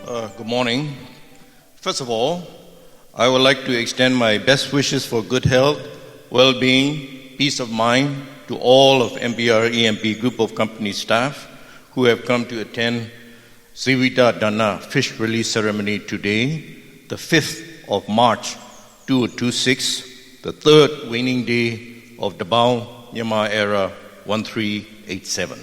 Good morning. First of all, I would like to extend my best wishes for good health, well-being, peace of mind to all of MBR EMP Group of Company staff who have come to attend Zivita Dana fish release ceremony today, the 5th of March 2026, the third waning day of Dabao Myanmar era 1387.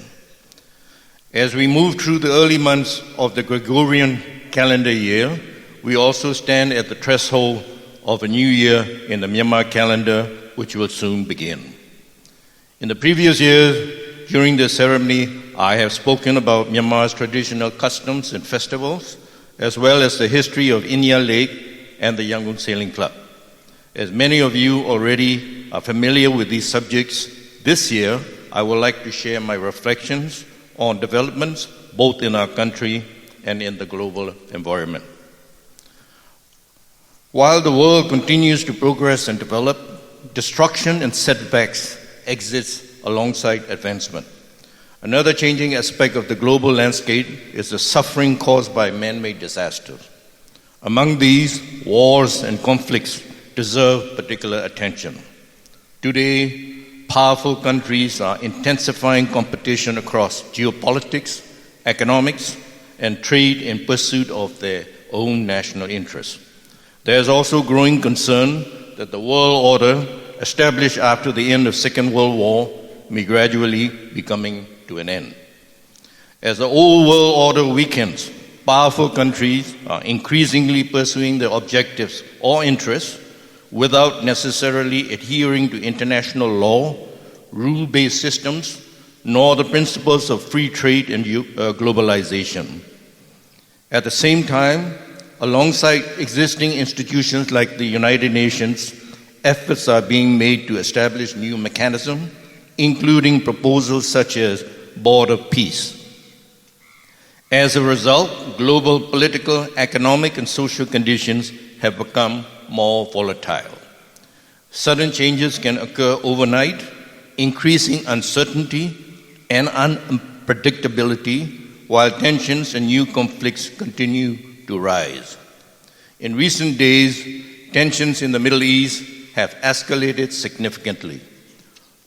As we move through the early months of the Gregorian calendar year, we also stand at the threshold of a new year in the Myanmar calendar, which will soon begin. In the previous years, during the ceremony, I have spoken about Myanmar's traditional customs and festivals, as well as the history of Inya Lake and the Yangon Sailing Club. As many of you already are familiar with these subjects, this year I would like to share my reflections on developments both in our country and in the global environment. While the world continues to progress and develop, destruction and setbacks exist alongside advancement. Another changing aspect of the global landscape is the suffering caused by man-made disasters. Among these, wars and conflicts deserve particular attention. Today, powerful countries are intensifying competition across geopolitics, economics, and trade in pursuit of their own national interests. There is also growing concern that the world order established after the end of the Second World War may gradually be coming to an end. As the old world order weakens, powerful countries are increasingly pursuing their objectives or interests without necessarily adhering to international law, rule-based systems, nor the principles of free trade and globalization. At the same time, alongside existing institutions like the United Nations, efforts are being made to establish new mechanisms, including proposals such as Board of Peace. As a result, global political, economic, and social conditions have become more volatile. Sudden changes can occur overnight, increasing uncertainty and unpredictability, while tensions and new conflicts continue to rise. In recent days, tensions in the Middle East have escalated significantly.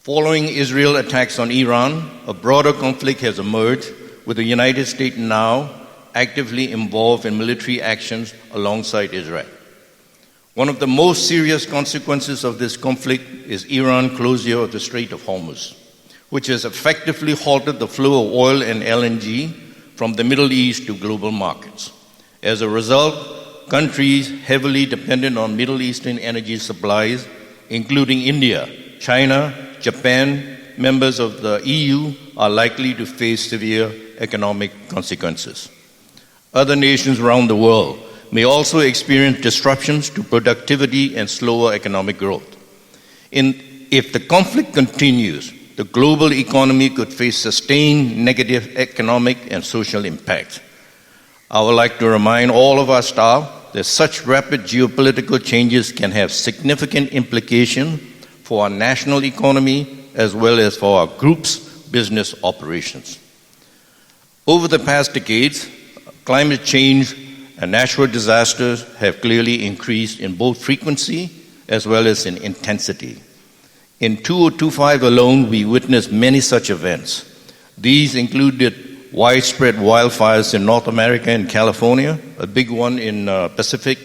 Following Israel attacks on Iran, a broader conflict has emerged, with the United States now actively involved in military actions alongside Israel. One of the most serious consequences of this conflict is Iran's closure of the Strait of Hormuz, which has effectively halted the flow of oil and LNG from the Middle East to global markets. As a result, countries heavily dependent on Middle Eastern energy supplies, including India, China, Japan, members of the EU, are likely to face severe economic consequences. Other nations around the world may also experience disruptions to productivity and slower economic growth. If the conflict continues, the global economy could face sustained negative economic and social impacts. I would like to remind all of our staff that such rapid geopolitical changes can have significant implications for our national economy as well as for our group's business operations. Over the past decades, climate change and natural disasters have clearly increased in both frequency as well as in intensity. In 2025 alone, we witnessed many such events. These included widespread wildfires in North America and California, a big one in Pacific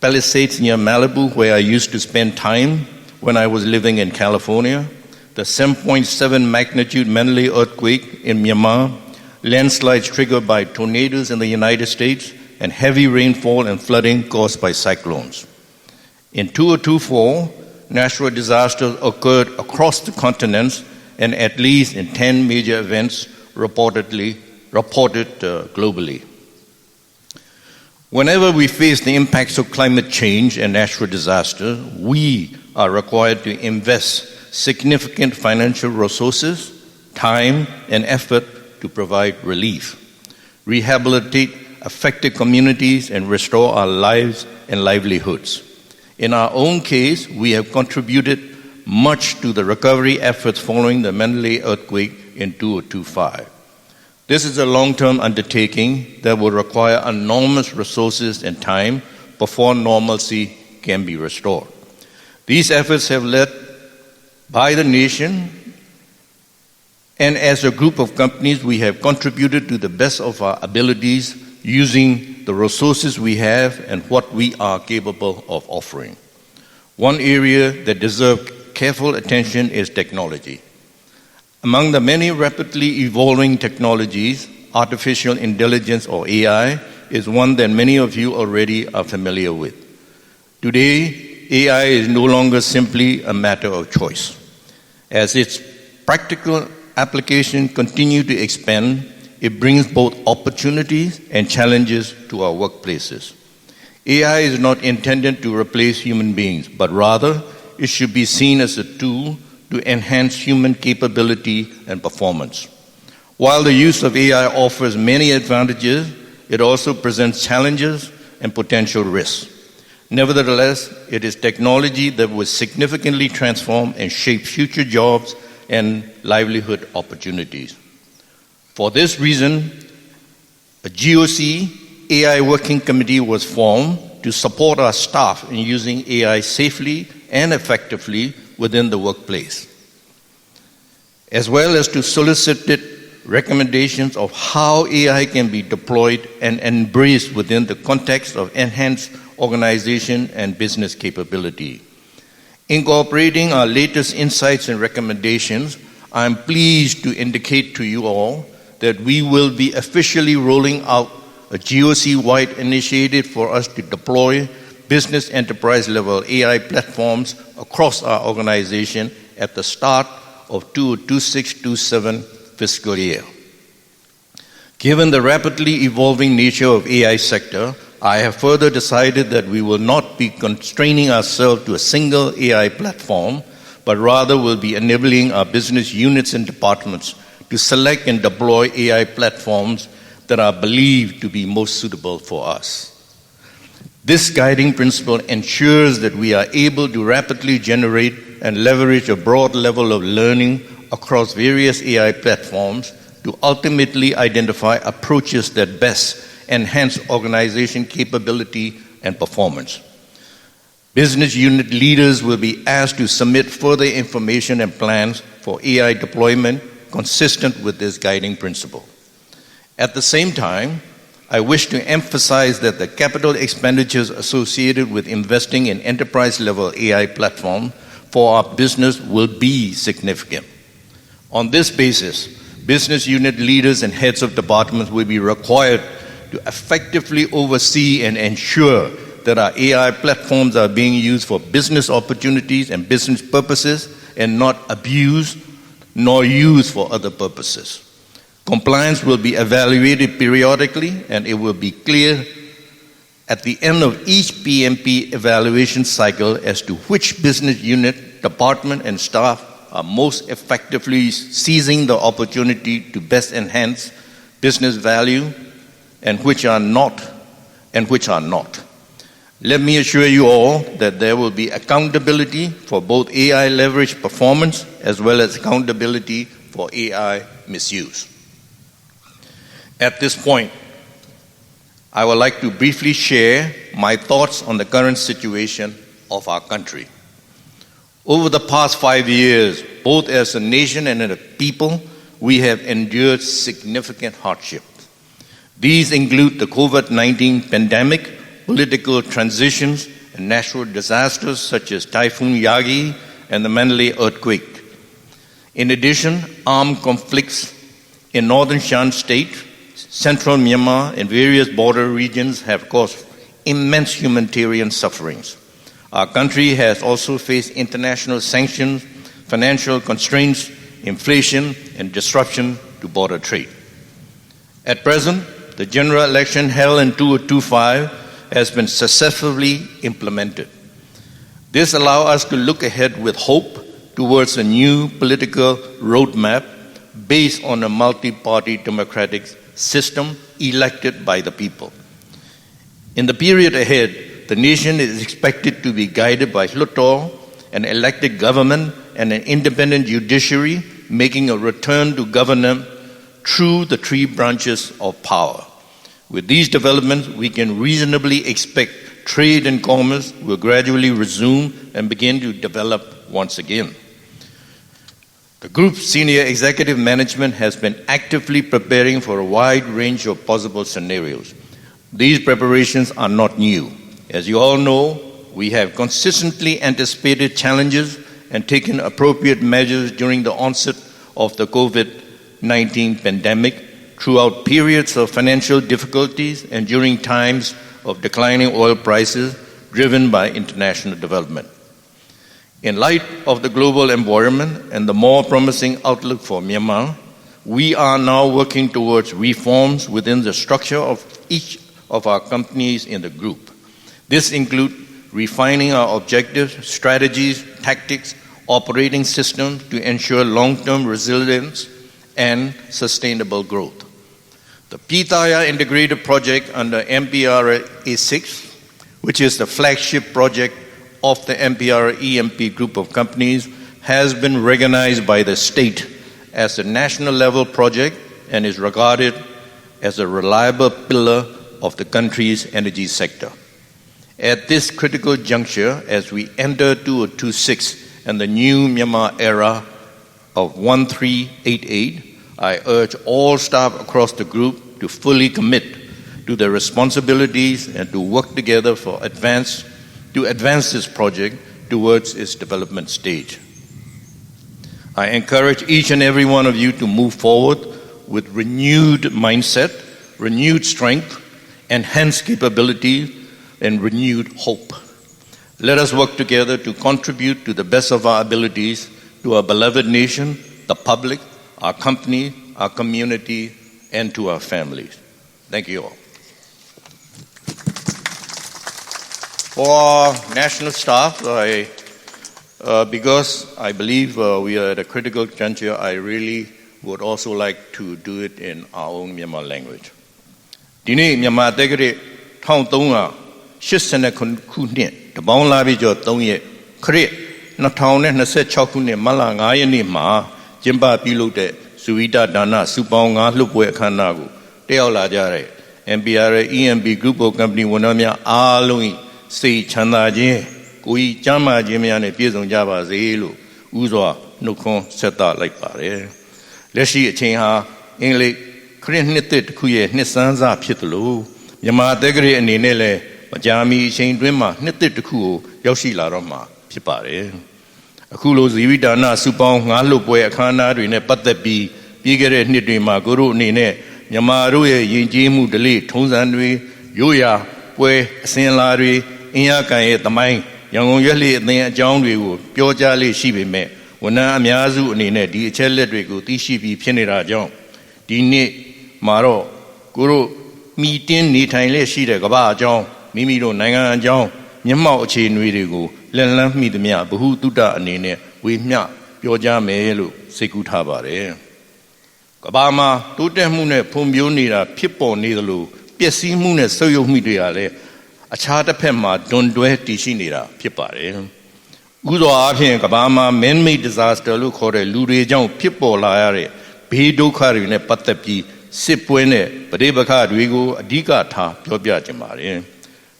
Palisades near Malibu, where I used to spend time when I was living in California, the 7.7 magnitude Manly earthquake in Myanmar, landslides triggered by tornadoes in the United States, and heavy rainfall and flooding caused by cyclones. In 2024, natural disasters occurred across the continents and at least in 10 major events reported globally. Whenever we face the impacts of climate change and natural disaster, we are required to invest significant financial resources, time, and effort to provide relief, rehabilitate affected communities, and restore our lives and livelihoods. In our own case, we have contributed much to the recovery efforts following the Mandalay earthquake in 2025. This is a long-term undertaking that will require enormous resources and time before normalcy can be restored. These efforts have led by the nation, and as a group of companies, we have contributed to the best of our abilities using the resources we have and what we are capable of offering. One area that deserves careful attention is technology. Among the many rapidly evolving technologies, artificial intelligence or AI is one that many of you already are familiar with. Today, AI is no longer simply a matter of choice. As its practical applications continue to expand, it brings both opportunities and challenges to our workplaces. AI is not intended to replace human beings, but rather it should be seen as a tool to enhance human capability and performance. While the use of AI offers many advantages, it also presents challenges and potential risks. Nevertheless, it is technology that will significantly transform and shape future jobs and livelihood opportunities. For this reason, a GOC AI Working Committee was formed to support our staff in using AI safely and effectively within the workplace, as well as to solicit recommendations of how AI can be deployed and embraced within the context of enhanced organization and business capability. Incorporating our latest insights and recommendations, I am pleased to indicate to you all that we will be officially rolling out a GOC-wide initiative for us to deploy business enterprise level AI platforms across our organization at the start of 2026-27 fiscal year. Given the rapidly evolving nature of AI sector, I have further decided that we will not be constraining ourselves to a single AI platform, but rather will be enabling our business units and departments to select and deploy AI platforms that are believed to be most suitable for us. This guiding principle ensures that we are able to rapidly generate and leverage a broad level of learning across various AI platforms to ultimately identify approaches that best enhance organization capability and performance. Business unit leaders will be asked to submit further information and plans for AI deployment consistent with this guiding principle. At the same time, I wish to emphasize that the capital expenditures associated with investing in enterprise-level AI platform for our business will be significant. On this basis, business unit leaders and heads of departments will be required to effectively oversee and ensure that our AI platforms are being used for business opportunities and business purposes and not abused nor used for other purposes. Compliance will be evaluated periodically, and it will be clear at the end of each PMP evaluation cycle as to which business unit, department, and staff are most effectively seizing the opportunity to best enhance business value and which are not. Let me assure you all that there will be accountability for both AI leverage performance as well as accountability for AI misuse. At this point, I would like to briefly share my thoughts on the current situation of our country. Over the past 5 years, both as a nation and as a people, we have endured significant hardship. These include the COVID-19 pandemic, political transitions, and natural disasters such as Typhoon Yagi and the Mandalay earthquake. In addition, armed conflicts in northern Shan State, central Myanmar, and various border regions have caused immense humanitarian sufferings. Our country has also faced international sanctions, financial constraints, inflation, and disruption to border trade. At present, the general election held in 2025 has been successfully implemented. This allows us to look ahead with hope towards a new political roadmap based on a multi-party democratic system elected by the people. In the period ahead, the nation is expected to be guided by Hluttaw, an elected government, and an independent judiciary, making a return to through the three branches of power. With these developments, we can reasonably expect trade and commerce will gradually resume and begin to develop once again. The group's senior executive management has been actively preparing for a wide range of possible scenarios. These preparations are not new. As you all know, we have consistently anticipated challenges and taken appropriate measures during the onset of the COVID-19 pandemic, throughout periods of financial difficulties and during times of declining oil prices driven by international development. In light of the global environment and the more promising outlook for Myanmar, we are now working towards reforms within the structure of each of our companies in the group. This includes refining our objectives, strategies, tactics, operating systems to ensure long-term resilience and sustainable growth. The Pitaya Integrated Project under MPRA-A6, which is the flagship project of the MPRA-EMP group of companies, has been recognized by the state as a national level project and is regarded as a reliable pillar of the country's energy sector. At this critical juncture, as we enter 2026 and the new Myanmar era of 1388, I urge all staff across the group to fully commit to their responsibilities and to work together to advance this project towards its development stage. I encourage each and every one of you to move forward with renewed mindset, renewed strength, enhanced capability, and renewed hope. Let us work together to contribute to the best of our abilities to our beloved nation, the public, our company, our community, and to our families. Thank you all. For our national staff, because I believe we are at a critical juncture, I really would also like to do it in our own Myanmar language. Dini Myanmar Tegre Tong Tonga Shisane Kunit, the Bonglabi Jo Tonye, Kre, Natone, Nase Chokune, Malangayani Ma, Jimba Pilute, Suida Dana, Supanga, Lupwe Kanagu, Teola Jare, MPRA EMP Group of Company Wonamia, Alui, Say Chandaje, Kui Chama Jimian, Piazon Java Zelu, Uzwa, Nukon, Seta like Pare. Leshi Chinha, English, Knitted Kuye, Nissanza Pitulu, Yama Degre and Ninele, Majami, Shane Dwima, Knitted Ku, Yoshi La Roma, Pipare. Akulo Zividana, Supong, Alupwe, Akana, Rine, Patabi, Bigere Nidima, Guru Nine, Yamaru, Yinjimu, Deli, Tonzandri, Yuya, Pue, Sinlari, Inyaka, the mine, Young Yeli, and John Wu, Piojali, Shibime, Wana Miazu, Nine, Di Cheledrigo, Tishibi, Penira John, Dini, Maro, Guru, Meeting, Nitain, Shida, Gaba, John, Mimiro, Nanga, John, Yamao Chin, Ridigo, Lenlam, Midmia, Buhu, Duda, Nine, Wimia, Pioja, Melu, Sekutabare. Gabama, Tutemune, Pumbunira, Pipo, Nidalu, Piesi Mune, Soyo Midiale, a charter pema, don't do it, Tishinira, Pipare. Uzo Apian, Gabama, man made disaster, look or a Lure John, Pipo, Liare, Bedo Carine, Patapi, Sipwene, Badebaka, Rigo, Adika Ta, Piobia Jamare.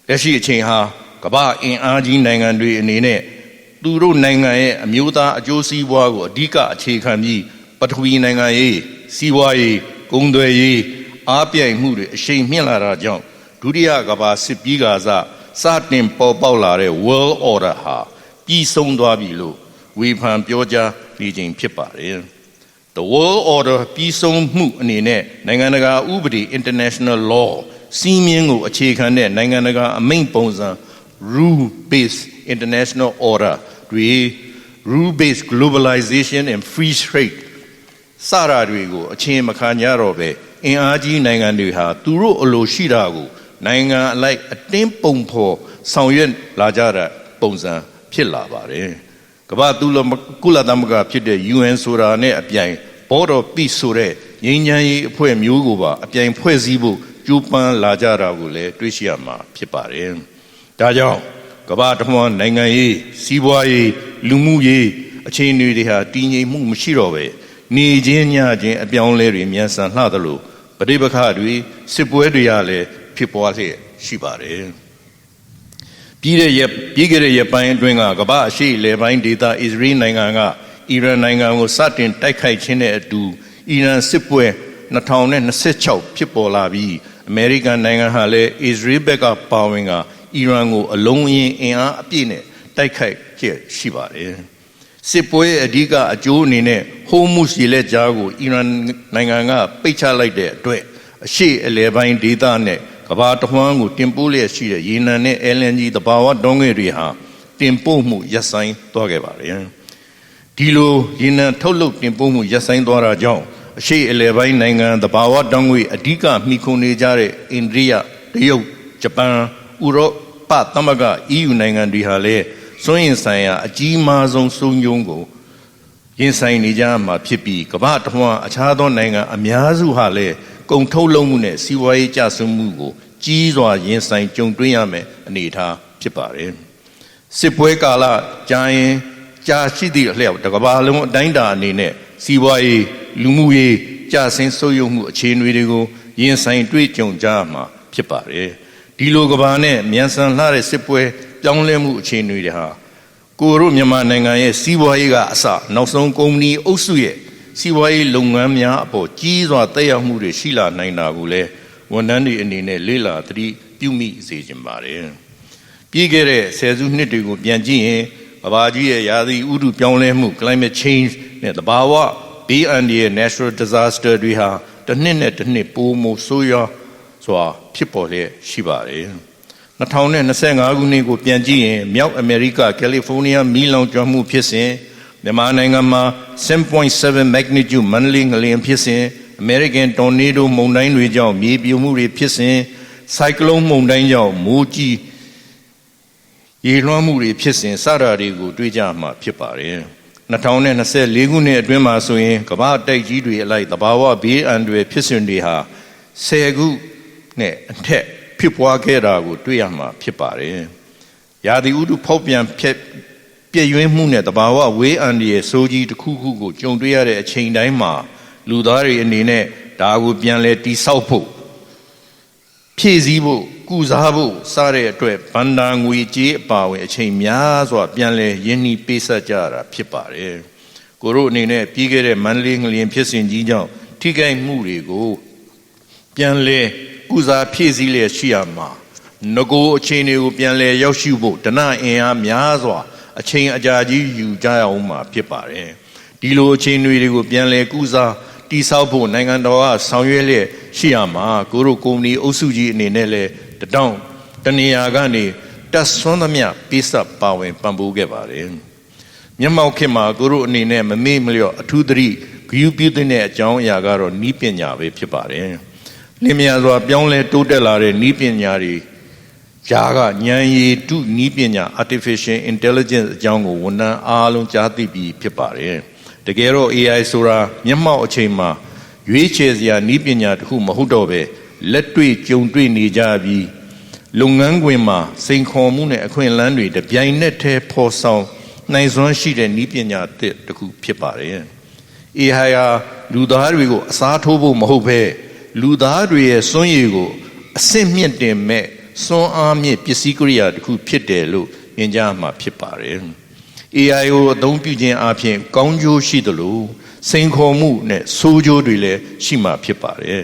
Leshi Chinha, Gaba in Aji Nangandri and Nene, Duro Nangae, Amuta, Josi Wago, Dika, Chekami, Patui Nangae, Siwaye, Gungdoye, Apia Muri, Shane Milara John, Duria Gaba Sipigaza, Satin Paulare, World Order Ha, Pison Dwabilo, Wepan Pioja, Leading Pipare. The World Order Pison Mu Nine, Nanganaga Ubri International Law, Simingo Achekane, Nanganaga, a main ponza, rule-based international order, rule-based globalization and free trade. Sara Rigo, a chain Macanyarobe, in Aji Nangandiha, Turo Olo Shirago, Nanga like a tempompo, Sauyen Lajara, Ponza, Pilabare. Kabatula Kula Damaga Pide, UN Sura Ne Apian, Board of Peace Sure, Yinyai Poem Yuguba, Apian Poesibu, Jupan Lajara Gule, Trishiama, Pipare. Dajao, Kabatamon, Nangae, Siwaye, Lumuye, a chain Nudiha, Dini Mumshirove. နေချင်းညချင်းအပြောင်းလဲတွေမြန်ဆန်လှသလိုပဋိပက္ခတွေစစ်ပွဲတွေကလည်းဖြစ်ပွားလျက်ရှိပါတယ်ပြီးခဲ့တဲ့ရက်ပိုင်းအတွင်းကကမ္ဘာအရှေ့လယ်ပိုင်းဒေသအစ္စရေးနိုင်ငံကအီရန်နိုင်ငံကိုစတင်တိုက်ခိုက်ခြင်းနဲ့အတူအီရန်စစ်ပွဲ2026ဖြစ်ပေါ်လာပြီးအမေရိကန်နိုင်ငံဟာလည်းအစ္စရေးဘက်ကပါဝင်ကအီရန်ကိုအလုံးအင်အားအပြည့်နဲ့တိုက်ခိုက်ခဲ့ရှိပါတယ်စစ်ပွဲအဓိကအကျိုးအနေနဲ့ဟိုမုစ်ရေလက်ကြားကိုအီရန်နိုင်ငံကပိတ်ချလိုက်တဲ့အတွက်အရှေ့အလယ်ပိုင်းဒေသနဲ့ကမ္ဘာတစ်ဝန်းကိုတင်ပို့လျက်ရှိတဲ့ရေနံနဲ့ LNG သဘာဝဓာတ်ငွေ့တွေဟာတင်ပို့မှုရပ်ဆိုင်းသွားခဲ့ပါတယ်ဒီလိုရေနံထုတ်လုပ်တင်ပို့မှုရပ်ဆိုင်းသွားတာကြောင့်အရှေ့အလယ်ပိုင်းနိုင်ငံသဘာဝဓာတ်ငွေ့အဓိကမှီခိုနေကြတဲ့အိန္ဒိယတရုတ်ဂျပန်ဥရောပသမဂ္ဂ EU နိုင်ငံတွေဟာလည်းစွန့်ရင်ဆိုင်ရာအကြီးမားဆုံးစိုးညုံကိုရင်ဆိုင်နေကြမှာဖြစ်ပြီးကမ္ဘာတစ်ဝန်းအခြားသောနိုင်ငံအများစုဟာလည်းကုန်ထုတ်လုပ်မှုနဲ့စီးပွားရေးကျဆင်းမှုကိုကြီးစွာရင်ဆိုင်ကြုံတွေ့ရမယ်အနေအထားဖြစ်ပါတယ်စစ်ပွဲကာလကြာရင်ကြာရှိသည့်အလျောက်တစ်ကမ္ဘာလုံးအတိုင်းအတာအနေနဲ့စီးပွားရေးလူမှုရေးကျဆင်းဆုတ်ယုတ်မှုအခြေအနေတွေကိုရင်ဆိုင်တွေ့ကြုံကြရမှာဖြစ်ပါတယ်ဒီလိုကမ္ဘာနဲ့မြန်ဆန်လှတဲ့စစ်ပွဲပြောင်းလဲမှုအခြေအနေတွေဟာကိုတို့မြန်မာနိုင်ငံရဲ့စီးပွားရေးကအစနောက်ဆုံးကုမ္ပဏီအုပ်စုရဲ့စီးပွားရေးလုပ်ငန်းများအပေါ်ကြီးစွာသက်ရောက်မှုတွေရှိလာနိုင်တာကိုလည်းဝန်ထမ်းတွေအနေနဲ့လေ့လာသတိပြုမိစေချင်ပါတယ်ပြီးခဲ့တဲ့ဆယ်စုနှစ်တွေကိုပြန်ကြည့်ရင်ကမ္ဘာကြီးရဲ့ရာသီဥတုပြောင်းလဲမှု climate change နဲ့သဘာဝဘေးအန္တရာယ် natural disaster တွေဟာတစ်နှစ်နဲ့တစ်နှစ်ပိုမိုဆိုးရွားစွာဖြစ်ပေါ်လျက်ရှိပါတယ်2025ခုနှစ်ကိုပြန်ကြည့်ရင်မြောက်အမေရိကကယ်လီဖိုးနီးယားမီးလောင်ကျွမ်းမှုဖြစ်စဉ်မြန်မာနိုင်ငံမှာ 7.7 magnitude မန္တလေးငလျင်ဖြစ်စဉ်အမေရိကန်တော်နေဒိုမုန်တိုင်းတွေကြောင့်မြေပြိုမှုတွေဖြစ်စဉ်ဆိုင်ကလုန်းမုန်တိုင်းကြောင့်မိုးကြီးရေလွှမ်းမှုတွေဖြစ်စဉ်စတာတွေကိုတွေ့ကြမှာဖြစ်ပါတယ်2024ခုနှစ်အတွင်းမှာဆိုရင်ကမ္ဘာတိုက်ကြီးတွေအလိုက်သဘာဝဘေးအန္တရာယ်ဖြစ်စဉ်တွေဟာ10ခုနဲ့အထက်ဖြစ်ပွားခဲ့တာကိုတွေ့ရမှာဖြစ်ပါတယ်ရာသီဥတုဖောက်ပြန်ပြည့်ရွှင်းမှုနဲ့တဘာဝဝေးအန္တရာယ်ဆိုးကြီးတစ်ခုခုကိုကြုံတွေ့ရတဲ့အချိန်တိုင်းမှာလူသားတွေအနေနဲ့ဒါကိုပြန်လဲတိဆောက်ဖို့ဖြည့်ဆည်းဖို့ကုစားဖို့စတဲ့အတွက်ဗန္ဒာငွေကြေးအပါဝင်အချိန်များစွာပြန်လဲရင်းနှီးပေးဆက်ကြရတာဖြစ်ပါတယ်ကိုတို့အနေနဲ့ပြီးခဲ့တဲ့မန္တလေးငလျင်ဖြစ်စဉ်ကြီးကြောင့်ထိခိုက်မှုတွေကိုပြန်လဲကုစားဖြည့်ဆည်းလျက်ရှိရမှာငကိုအချိန်တွေကိုပြန်လဲရောက်ရှိဖို့တဏှအင်အားများစွာအချိန်အကြာကြီးယူကြရအောင်မှာဖြစ်ပါတယ်ဒီလိုအချိန်တွေကိုပြန်လဲကုစားတိဆောက်ဖို့နိုင်ငံတော်ကဆောင်ရွက်လျက်ရှိရမှာကိုတို့ကုမ္ပဏီအုပ်စုကြီးအနေနဲ့လဲတောင်းတနေရာကနေတက်ဆွမ်းသမျှပေးဆက်ပါဝင်ပံ့ပိုးခဲ့ပါတယ်မျက်မှောက်ခေတ်မှာကိုတို့အနေနဲ့မမေ့မလျော့အထူးသတိဂရုပြုတဲ့အကြောင်းအရာကတော့နည်းပညာပဲဖြစ်ပါတယ်လင်းမြန်စွာပြောင်းလဲတိုးတက်လာတဲ့နည်းပညာတွေဂျာကဉာဏ်ရည်တုနည်းပညာ artificial intelligence အကြောင်းကိုဝန်ထမ်းအားလုံးကြားသိပြီးဖြစ်ပါတယ်တကယ်တော့ AI ဆိုတာမျက်မှောက်အချိန်မှာရွေးချယ်စရာနည်းပညာတစ်ခုမဟုတ်တော့ပဲလက်တွေ့ကြုံတွေ့နေကြပြီးလုပ်ငန်းခွင်မှာစိန်ခေါ်မှုနဲ့အခွင့်အလမ်းတွေတပြိုင်နက်တည်းဖော်ဆောင်နိုင်စွမ်းရှိတဲ့နည်းပညာတစ်ခုဖြစ်ပါတယ် AI ဟာလူသားတွေကိုအစားထိုးဖို့မဟုတ်ဘဲလူသားတွေရဲ့စွမ်းရည်ကိုအဆင့်မြင့်တင်မဲ့စွမ်းအားမြင့်ပစ္စည်းကိရိယာတစ်ခုဖြစ်တယ်လို့မြင်ကြမှာဖြစ်ပါတယ် AI ကိုအသုံးပြုခြင်းအပြင်ကောင်းကျိုးရှိသလိုစိန်ခေါ်မှုနဲ့ဆိုးကျိုးတွေလည်းရှိမှာဖြစ်ပါတယ်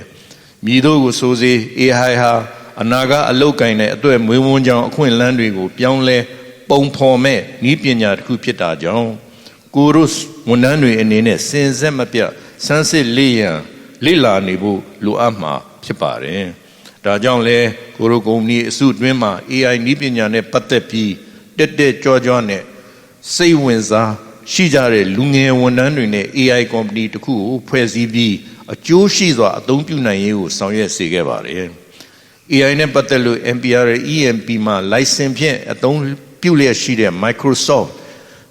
မြည်တို့ကိုဆိုစေ AI ဟာအနာကအလုတ်ကင်တဲ့အတွေ့မွေးဝန်းကြောင်းအခွင့်အလမ်းတွေကိုပြောင်းလဲပုံဖော်မဲ့နည်းပညာတစ်ခုဖြစ်တာကြောင့်ကိုရုစ်ဝန်ထမ်းတွေအနေနဲ့စင်ဆက်မပြတ်စမ်းစစ်လေ့လာနေဖို့လိုအပ်မှာဖြစ်ပါတယ်ဒါကြောင့်လဲကိုရိုကုမ္ပဏီအစုအတွင်းမှာ AI နည်းပညာနဲ့ပတ်သက်ပြီးတက်ကြွနဲ့စိတ်ဝင်စားရှိကြတဲ့လူငယ်ဝန်ထမ်းတွေနဲ့ AI ကုမ္ပဏီတစ်ခုကိုဖွဲ့စည်းပြီးအကျိုးရှိစွာအသုံးပြုနိုင်ရေးကိုဆောင်ရွက်စေခဲ့ပါတယ် AI နဲ့ပတ်သက်လို့ MPR EMP မှာ license ဖြင့်အသုံးပြုလျက်ရှိတဲ့ Microsoft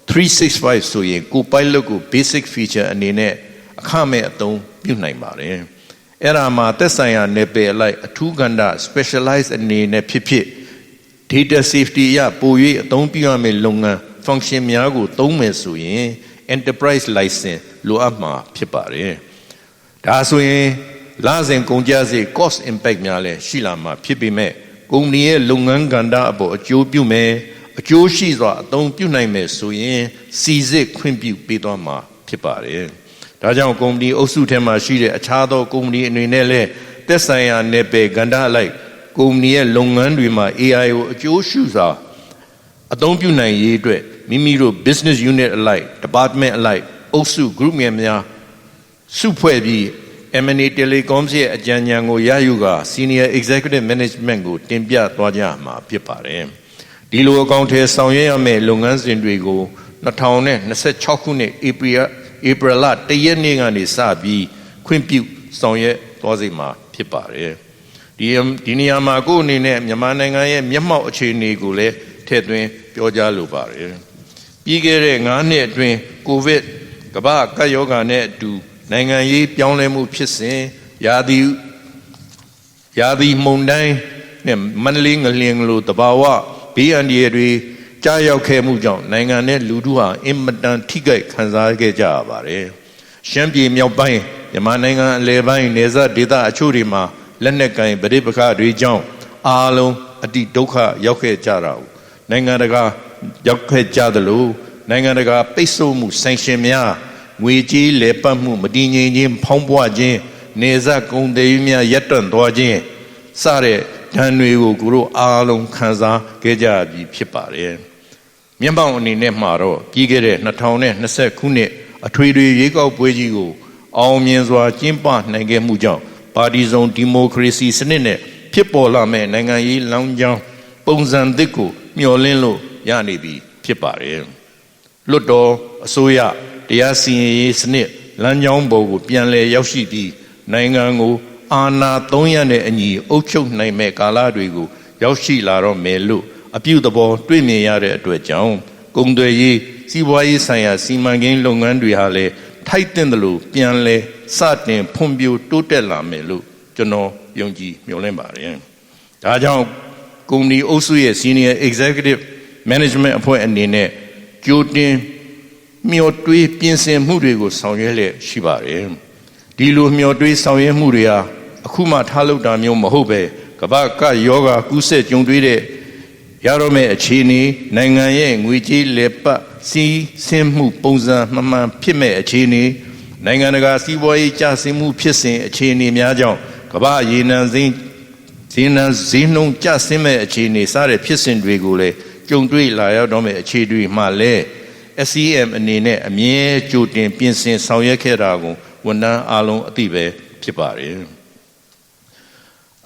365ဆိုရင် Copilot ကို basic feature အနေနဲ့အခမဲ့အသုံးပြုနိုင်ပါတယ်အဲ့ဒါမှာသက်ဆိုင်ရာနယ်ပယ်အလိုက်အထူးကဏ္ဍ specialize အနေနဲ့ဖြစ် data safety အရပို၍အသုံးပြုရမယ့်လုပ်ငန်း function များကိုသုံးမယ်ဆိုရင် enterprise license လိုအပ်မှာဖြစ်ပါတယ်ဒါဆိုရင်လစဉ်ကုန်ကျစရိတ် cost impact များလည်းရှိလာမှာဖြစ်ပေမဲ့ကုမ္ပဏီရဲ့လုပ်ငန်းကဏ္ဍအပေါ်အကျိုးပြုမယ်အကျိုးရှိစွာအသုံးပြုနိုင်မယ်ဆိုရင်စီစစ်ခွင့်ပြုပေးသွားမှာဖြစ်ပါတယ်ဒါကြောင့်ကုမ္ပဏီအုပ်စုထဲမှာရှိတဲ့အခြားသောကုမ္ပဏီအနေနဲ့လည်းသက်ဆိုင်ရာနယ်ပယ်ကဏ္ဍအလိုက်ကုမ္ပဏီရဲ့လုပ်ငန်းတွေမှာ AI ကိုအကျိုးရှိစွာအသုံးပြုနိုင်ရေးအတွက်မိမိတို့ business unit အလိုက် department အလိုက်အုပ်စု group ငယ်များစုဖွဲ့ပြီး M&A Telecoms ရဲ့အကြံဉာဏ်ကိုရယူကာ Senior Executive Management ကိုတင်ပြသွားကြမှာဖြစ်ပါတယ်ဒီလိုအကောင့်ထဲဆောင်ရွက်ရမယ့်လုပ်ငန်းစဉ်တွေကို2026ခုနှစ်ဧပြီလ1ရက်နေ့ကနေစပြီးခွင့်ပြုဆောင်ရွက်သွားစေမှာဖြစ်ပါတယ်ဒီနေရာမှာကိုယ်အနေနဲ့မြန်မာနိုင်ငံရဲ့မျက်မှောက်အခြေအနေကိုလည်းထည့်သွင်းပြောကြားလိုပါတယ်ပြီးခဲ့တဲ့9နှစ်အတွင်းကိုဗစ်ကမ္ဘာ့ကပ်ရောဂါနဲ့အတူနိုင်ငံရေးပြောင်းလဲမှုဖြစ်စဉ်ရာသီမုန်တိုင်းနဲ့မန္တလေးငလျင်လိုတဘာဝဘေးအန္တရာယ်တွေကြားရောက်ခဲ့မှုကြောင့်နိုင်ငံနဲ့လူထုဟာအင်မတန်ထိခိုက်ခံစားခဲ့ကြရပါတယ်ရှမ်းပြည်မြောက်ပိုင်းမြန်မာနိုင်ငံအလယ်ပိုင်းနယ်စပ်ဒေသအချို့တွေမှာလက်နက်ကင်ပဋိပက္ခတွေကြောင့်အားလုံးအတိဒုက္ခရောက်ခဲ့ကြတာနိုင်ငံတကာရောက်ခဲ့ကြသလိုနိုင်ငံတကာပိတ်ဆို့မှုဆိုင်ရှင်များငွေကြေးလဲပတ်မှုမတည်ငြိမ်ခြင်းဖောင်းပွားခြင်းနေဆက်ကုန်သည်များရပ်တန့်သွားခြင်းစတဲ့ဒဏ်တွေကိုကိုတို့အားလုံးခံစားခဲ့ကြပြီဖြစ်ပါတယ်မျက်မှောက်အနေနဲ့မှာတော့ပြီးခဲ့တဲ့2020ခုနှစ်အထွေထွေရွေးကောက်ပွဲကြီးကိုအောင်မြင်စွာကျင်းပနိုင်ခဲ့မှုကြောင့်ပါတီစုံဒီမိုကရေစီစနစ်နဲ့ဖြစ်ပေါ်လာမဲ့နိုင်ငံရေးလမ်းကြောင်းပုံစံသစ်ကိုမျှော်လင့်လို့ရနေပြီဖြစ်ပါတယ်လွတ်တော်အစိုးရတရားစီရင်ရေးစနစ်လမ်းကြောင်းပေါ်ကိုပြန်လည်ရောက်ရှိပြီးနိုင်ငံကိုအာဏာသုံးရတဲ့အညီအုပ်ချုပ်နိုင်မဲ့ကာလတွေကိုရောက်ရှိလာတော့မယ်လို့အပြုသဘောတွေ့မြင်ရတဲ့အတွက်ကြောင့်ကုန်သွယ်ရေးစီးပွားရေးဆိုင်ရာစီမံကိန်းလုပ်ငန်းတွေဟာလည်းထိုက်တဲ့လို့ပြန်လည်စတင်ဖွံ့ဖြိုးတိုးတက်လာမယ်လို့ကျွန်တော်ယုံကြည်မျှော်လင့်ပါတယ်ဒါကြောင့်ကုမ္ပဏီအုပ်စုရဲ့ Senior Executive Management အဖွဲ့အနေနဲ့ကြိုတင်မျှော်တွေးပြင်ဆင်မှုတွေကိုဆောင်ရွက်လျက်ရှိပါတယ်ဒီလိုမျှော်တွေးဆောင်ရွက်မှုတွေဟာအခုမှထားလုပ်တာမျိုးမဟုတ်ပဲကမ္ဘာကယောဂကူးစက်ကြုံတွေ့တဲ့ရတော့မဲ့အခြေအနေနိုင်ငံရဲ့ငွေကြေးလေပတ်စီးဆင်းမှုပုံစံမှန်ဖြစ်မဲ့အခြေအနေနိုင်ငံတကာစီးပွားရေးကျဆင်းမှုဖြစ်စဉ်အခြေအနေများကြောင့်ကမ္ဘာရေနံဈေးနှုန်းကျဆင်းမဲ့အခြေအနေစတဲ့ဖြစ်စဉ်တွေကိုလည်းကြုံတွေ့လာရောက်တော့မဲ့အခြေအနေမှလည်း SCM အနေနဲ့အမြဲကြိုတင်ပြင်ဆင်ဆောင်ရွက်ခဲ့တာကိုဝန်ထမ်းအားလုံးအသိပဲဖြစ်ပါတယ်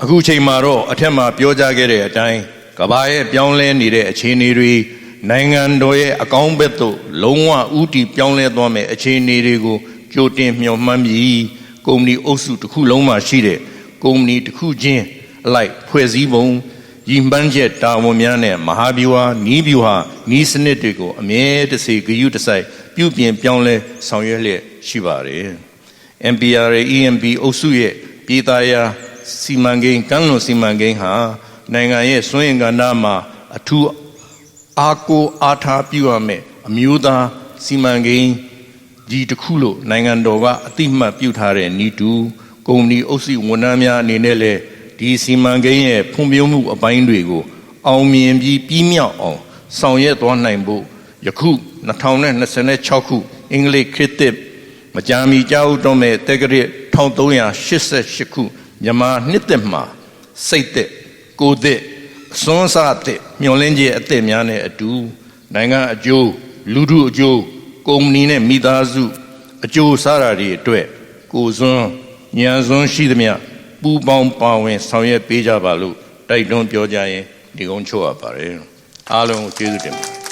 အခုချိန်မှာတော့အထက်မှာပြောကြားခဲ့တဲ့အတိုင်းကမ္ဘာရဲ့ပြောင်းလဲနေတဲ့အခြေအနေတွေနိုင်ငံတော်ရဲ့အကောင်းဘက်သို့လုံးဝဥတီပြောင်းလဲသွားမဲ့အခြေအနေတွေကိုကြိုတင်မျှော်မှန်းပြီးကုမ္ပဏီအုပ်စုတစ်ခုလုံးမှာရှိတဲ့ကုမ္ပဏီတစ်ခုချင်းအလိုက်ဖွဲ့စည်းပုံရည်မှန်းချက်တာဝန်များနဲ့မဟာဗျူဟာနီးဗျူဟာနီးစနစ်တွေကိုအမြဲတစေဂရုတစိုက်ပြုပြင်ပြောင်းလဲဆောင်ရွက်လျက်ရှိပါတယ် MPRA EMP အုပ်စုရဲ့ပြည်သားရာစီမံကိန်းကမ်းလွန်စီမံကိန်းဟာနိုင်ငံရဲ့စွမ်းအင်ကဏ္ဍမှာအထူးအားကိုးအားထားပြုရမယ်အမျိုးသားစီမံကိန်းကြီးတစ်ခုလို့နိုင်ငံတော်ကအတိအမှတ်ပြုထားတဲ့ဤတူကုမ္ပဏီအုပ်စုဝန်ထမ်းများအနေနဲ့လည်းဒီစီမံကိန်းရဲ့ဖွံ့ဖြိုးမှုအပိုင်းတွေကိုအောင်မြင်ပြီးပြီးမြောက်အောင်ဆောင်ရွက်သွားနိုင်ဖို့ယခု2026ခုအင်္ဂလိပ်ခေတ်သစ်မကြာမီကြားဥတော်မဲ့တက္ကရာ1388ခုမြန်မာနှစ်သက်မှာစိတ်သက်ကိုယ်သက်အစွမ်းစားသက်မျှော်လင့်ချက်အသက်များနဲ့အတူနိုင်ငံအကျိုးလူထုအကျိုးကုမ္ပဏီနဲ့မိသားစုအကျိုးစားတာတွေအတွက်ကိုယ်စွမ်းဉာဏ်စွမ်းရှိသမျှပူပေါင်းပါဝင်ဆောင်ရွက်ပေးကြပါလို့တိုက်တွန်းပြောကြရင်ဒီကုန်းချုပ်ရပါတယ်အားလုံးကိုကျေးဇူးတင်ပါတယ်